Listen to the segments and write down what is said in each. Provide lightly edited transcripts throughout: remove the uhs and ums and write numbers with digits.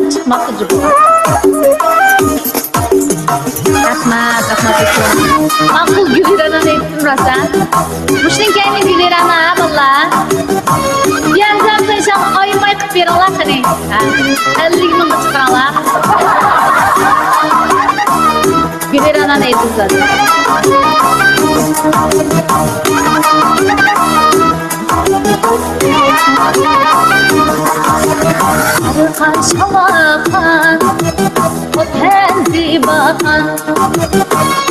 çıkmak gibi. Rahmat, rahmat etsin. Makul Gülerana ettim rasa. Muştin kendi Gülerana valla. Yandan taşan ayımay kıpir Allah kani. 50 ming çıkaralar. Gülerana ettim zaten. Arka şalakan, o tenzi bakan.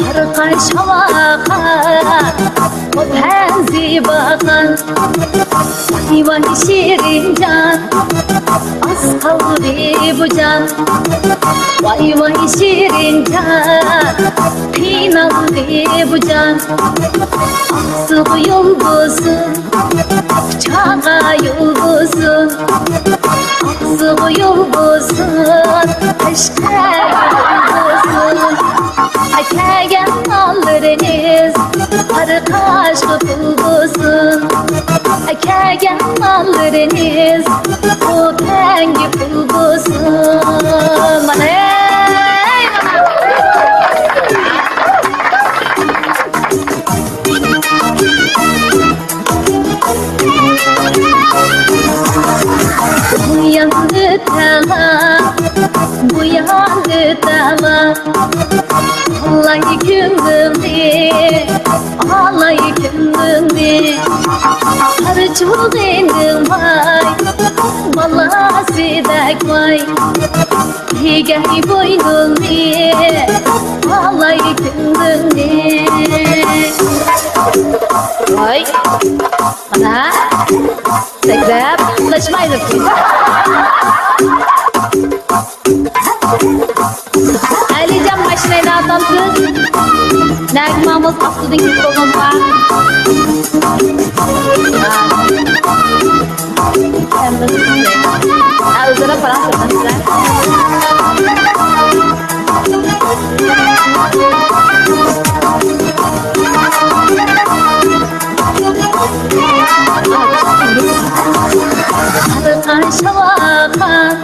Arka şalakan, o tenzi bakan. Vay vay şirin can, az kaldı bu can. Vay vay şirin can, kıynalı bu can. Aksı yolgusun, çağa yolgusun. Aksı yolgusun, aşka yolgusun. Akagen mallarınız, arka aşkı bulgusun. Akagen mallarınız, o pengi bulgusun. Bana bu yandı tamam, bu yandı tamam. Allah yıkımdı, Allah yıkımdı. Harcul endim vay, vallahi sidak vay. Higay boynumdu, Allah yıkımdı. Vay, ana, tekrar ulaşmaydı ki. Alican maşinayla atansız. Nagmamız kapsudun gibi olmaz var. Sen de sıkıntı. Ağızlara falan kırmasınlar. Arka şalakan,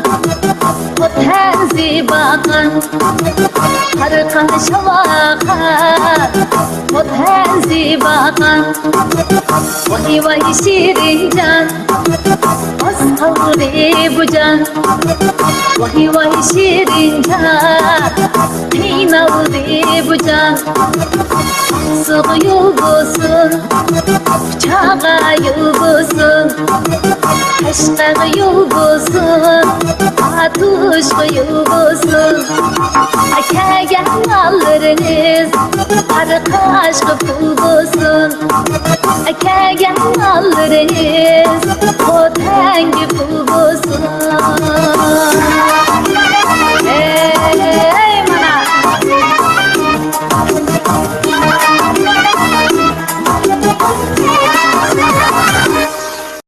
o tenzi bakan. Arka şalakan, o tenzi bakan. Vay vay şirin can, az kaldı bu can. Vay vay şirin can, kıynalı bu can. Aksı yolgusun, çağa yolgusun. Aşka yolgusun, atuşka yolgusun. Akagen mallarınız, arka aşkı bulgusun. Akagen mallarınız, o dengi bulgusun.